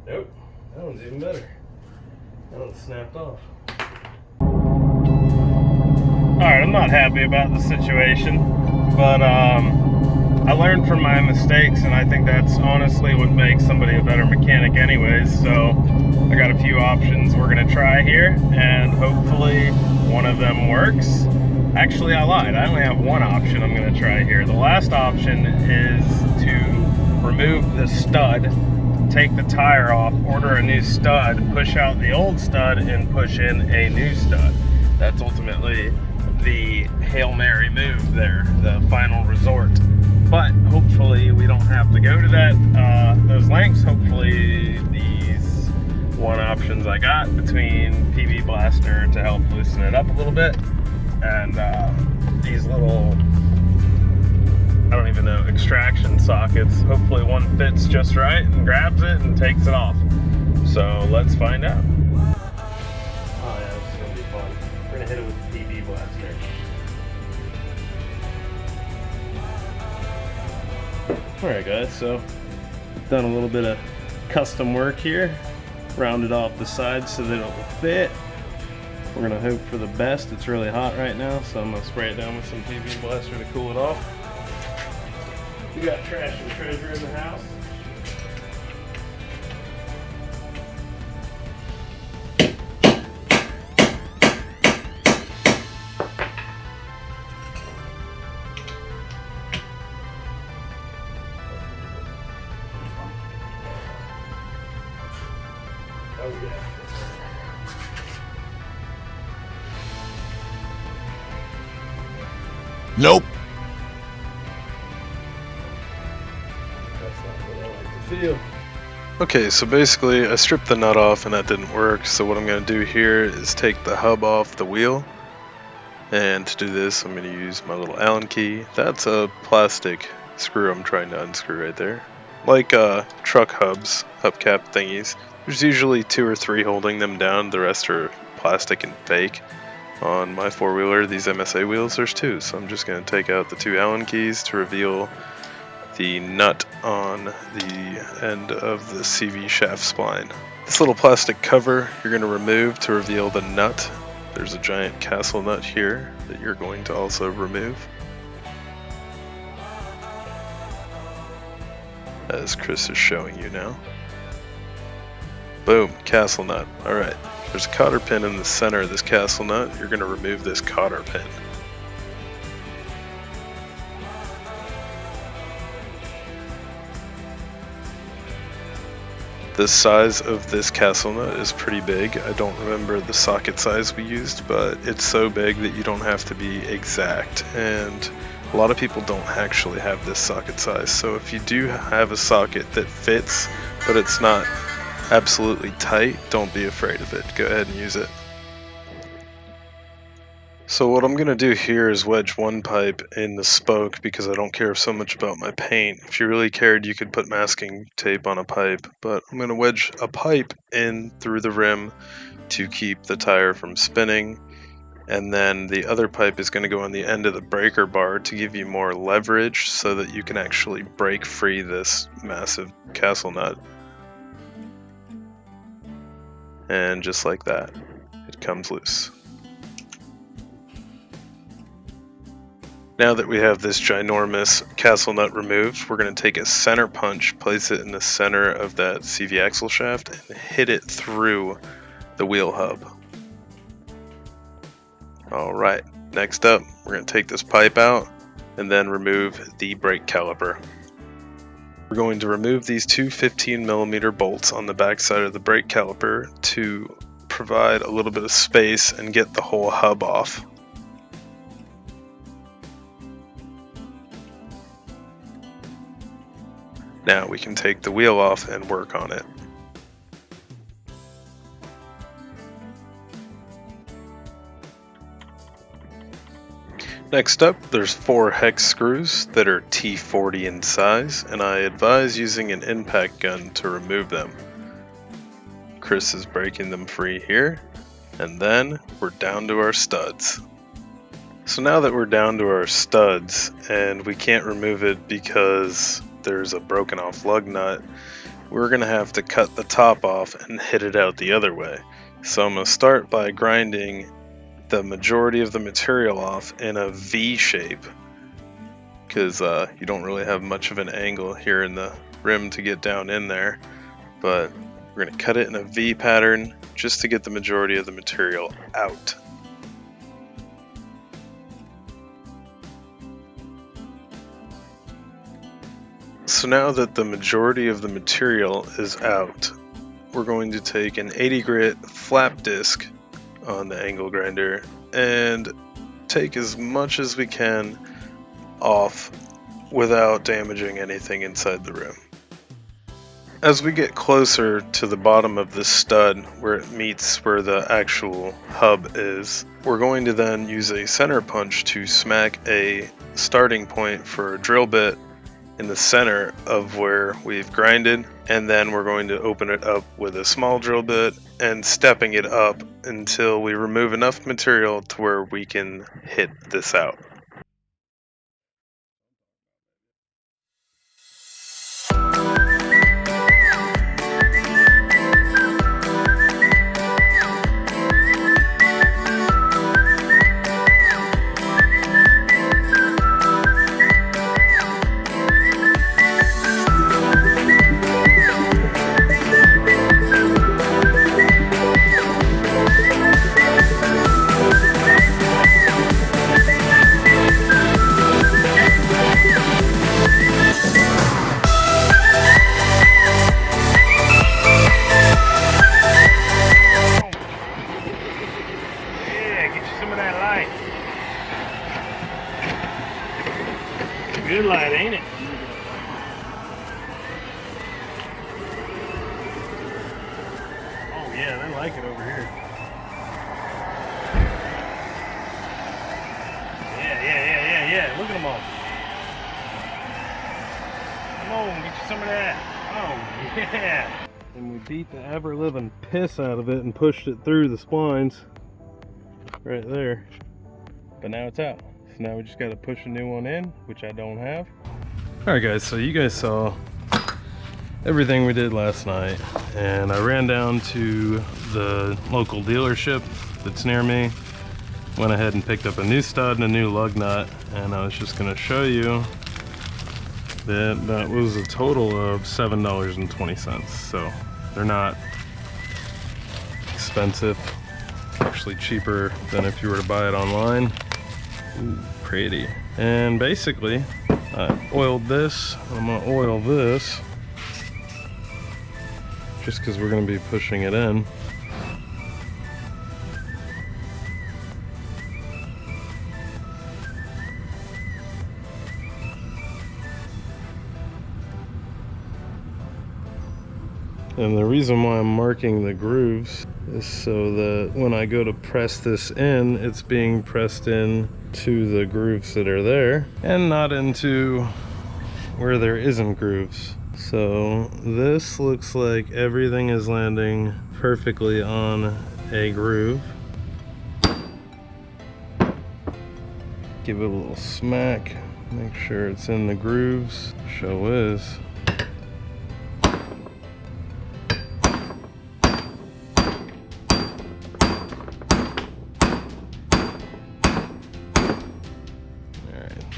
Nope, that one's even better. That one snapped off. Alright, I'm not happy about the situation, but I learned from my mistakes, and I think that's honestly what makes somebody a better mechanic anyways. So I got a few options we're going to try here, and hopefully one of them works. Actually, I lied. I only have one option I'm going to try here. The last option is to remove the stud, take the tire off, order a new stud, push out the old stud, and push in a new stud. That's ultimately the Hail Mary move there, the final resort. But hopefully we don't have to go to those lengths. Hopefully these one options I got between PB Blaster to help loosen it up a little bit, and these little, I don't even know, extraction sockets, hopefully one fits just right and grabs it and takes it off. So let's find out. Oh yeah, this is gonna be fun. We're gonna hit it with the PB Blaster. Alright guys, so done a little bit of custom work here. Rounded off the sides so that it will fit. We're gonna hope for the best. It's really hot right now, so I'm gonna spray it down with some PB Blaster to cool it off. We got trash and treasure in the house. Oh yeah. Nope. That's not what I like to feel. Okay, so basically I stripped the nut off and that didn't work, so what I'm going to do here is take the hub off the wheel, and to do this I'm going to use my little Allen key. That's a plastic screw I'm trying to unscrew right there. Like truck hubs, hubcap thingies. There's usually 2 or 3 holding them down, the rest are plastic and fake. On my 4-wheeler, these MSA wheels, there's 2, so I'm just going to take out the 2 Allen keys to reveal the nut on the end of the CV shaft spline. This little plastic cover you're going to remove to reveal the nut. There's a giant castle nut here that you're going to also remove, as Chris is showing you now. Boom, castle nut. Alright, there's a cotter pin in the center of this castle nut. You're going to remove this cotter pin. The size of this castle nut is pretty big. I don't remember the socket size we used, but it's so big that you don't have to be exact, and a lot of people don't actually have this socket size. So if you do have a socket that fits but it's not absolutely tight, don't be afraid of it. Go ahead and use it. So what I'm going to do here is wedge one pipe in the spoke because I don't care so much about my paint. If you really cared, you could put masking tape on a pipe, but I'm going to wedge a pipe in through the rim to keep the tire from spinning, and then the other pipe is going to go on the end of the breaker bar to give you more leverage so that you can actually break free this massive castle nut. And just like that, it comes loose. Now that we have this ginormous castle nut removed, we're going to take a center punch, place it in the center of that CV axle shaft, and hit it through the wheel hub. Alright, next up, we're going to take this pipe out and then remove the brake caliper. We're going to remove these two 15mm bolts on the back side of the brake caliper to provide a little bit of space and get the whole hub off. Now we can take the wheel off and work on it. Next up, there's 4 hex screws that are T40 in size, and I advise using an impact gun to remove them. Chris is breaking them free here, and then we're down to our studs. So now that we're down to our studs, and we can't remove it because there's a broken off lug nut, we're going to have to cut the top off and hit it out the other way. So I'm going to start by grinding the majority of the material off in a V shape, because you don't really have much of an angle here in the rim to get down in there, but we're going to cut it in a V pattern just to get the majority of the material out. So now that the majority of the material is out, we're going to take an 80 grit flap disc on the angle grinder and take as much as we can off without damaging anything inside the rim. As we get closer to the bottom of this stud where it meets where the actual hub is, we're going to then use a center punch to smack a starting point for a drill bit in the center of where we've grinded, and then we're going to open it up with a small drill bit and stepping it up until we remove enough material to where we can hit this out. Good light, ain't it? Oh yeah, they like it over here. Yeah. Look at them all. Come on, get you some of that. Oh yeah. And we beat the ever-living piss out of it and pushed it through the splines right there. But now it's out. So now we just got to push a new one in, which I don't have. Alright guys, so you guys saw everything we did last night, and I ran down to the local dealership that's near me, went ahead and picked up a new stud and a new lug nut, and I was just going to show you that that was a total of $7.20. So they're not expensive, actually cheaper than if you were to buy it online. Ooh, pretty. And basically I oiled this. I'm gonna oil this just because we're gonna be pushing it in. And the reason why I'm marking the grooves is so that when I go to press this in, it's being pressed in to the grooves that are there and not into where there isn't grooves. So this looks like everything is landing perfectly on a groove. Give it a little smack, make sure it's in the grooves. Show is.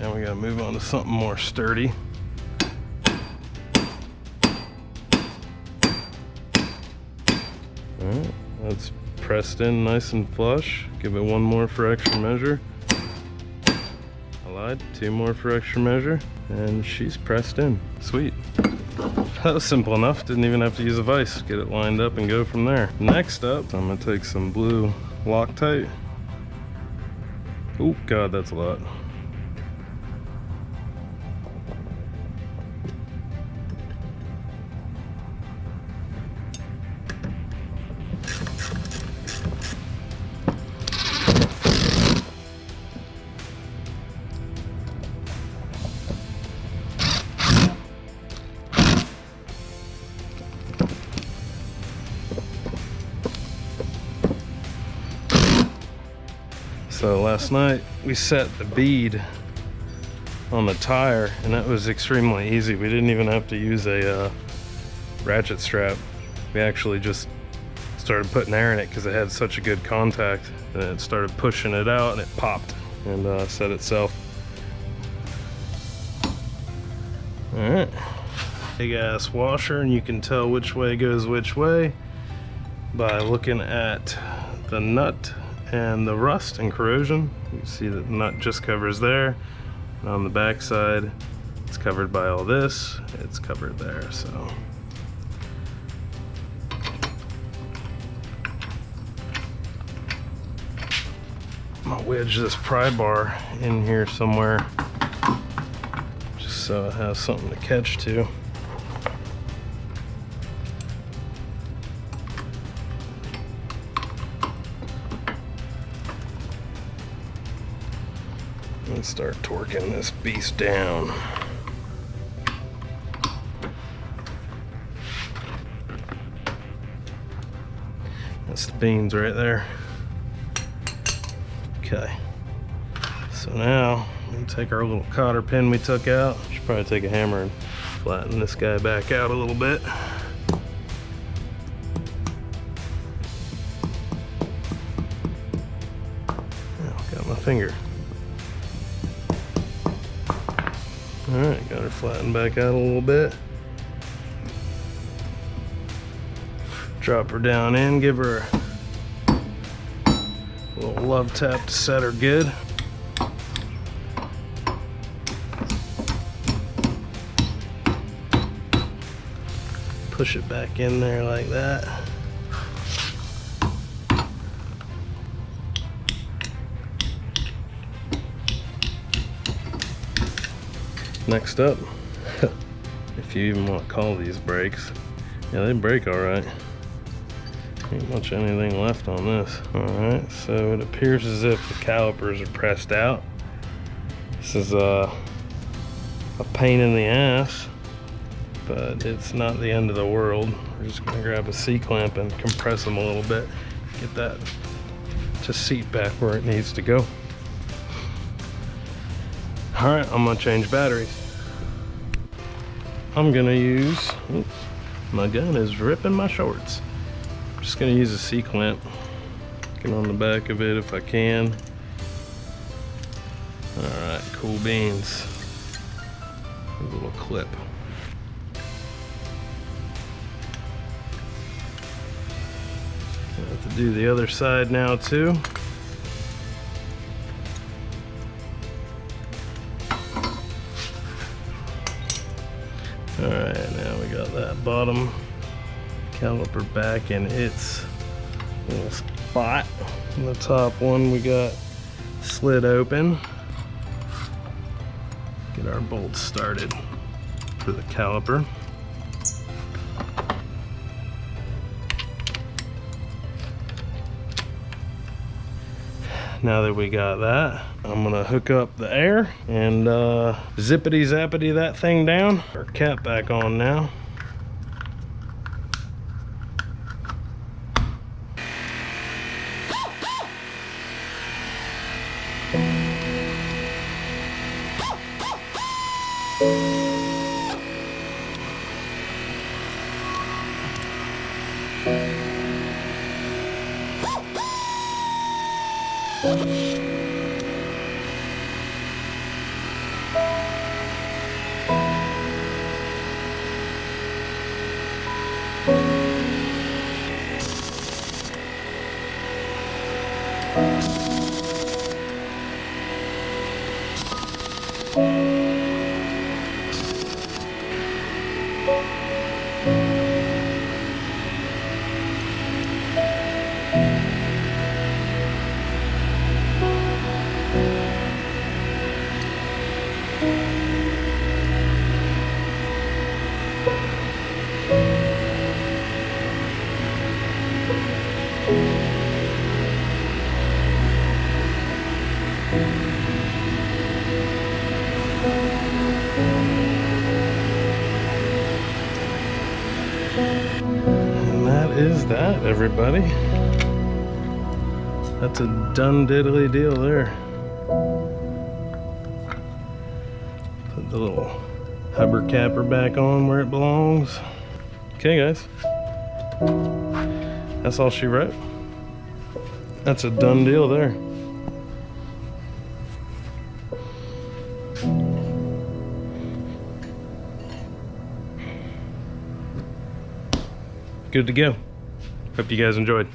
Now we gotta move on to something more sturdy. Alright, that's pressed in nice and flush. Give it one more for extra measure. I lied, two more for extra measure. And she's pressed in. Sweet. That was simple enough, didn't even have to use a vise. Get it lined up and go from there. Next up, I'm gonna take some blue Loctite. Oh God, that's a lot. So last night we set the bead on the tire, and that was extremely easy. We didn't even have to use a ratchet strap. We actually just started putting air in it because it had such a good contact, and it started pushing it out and it popped and set itself. All right, big ass washer, and you can tell which way goes which way by looking at the nut and the rust and corrosion. You see that the nut just covers there, and on the back side it's covered by all this. It's covered there. So I'm gonna wedge this pry bar in here somewhere just so it has something to catch to. And start torquing this beast down. That's the beans right there. Okay, so now we take our little cotter pin we took out. Should probably take a hammer and flatten this guy back out a little bit. Oh, got my finger. Alright, got her flattened back out a little bit. Drop her down in, give her a little love tap to set her good. Push it back in there like that. Next up, if you even want to call these brakes, yeah, they brake all right. Ain't much anything left on this. All right, so it appears as if the calipers are pressed out. This is a pain in the ass, but it's not the end of the world. We're just gonna grab a C-clamp and compress them a little bit, get that to seat back where it needs to go. All right, I'm gonna change batteries. I'm gonna use, oops, my gun is ripping my shorts. I'm just gonna use a C-clamp, get on the back of it if I can. All right, cool beans. A little clip. I have to do the other side now too. Alright, now we got that bottom caliper back in its little spot. And the top one we got slid open. Get our bolts started for the caliper. Now that we got that, I'm gonna hook up the air and zippity zappity that thing down. Our cap back on now. And that is that, everybody. That's a done diddly deal there. the little hubber capper back on where it belongs. Okay guys, that's all she wrote. That's a done deal there. Good to go. Hope you guys enjoyed.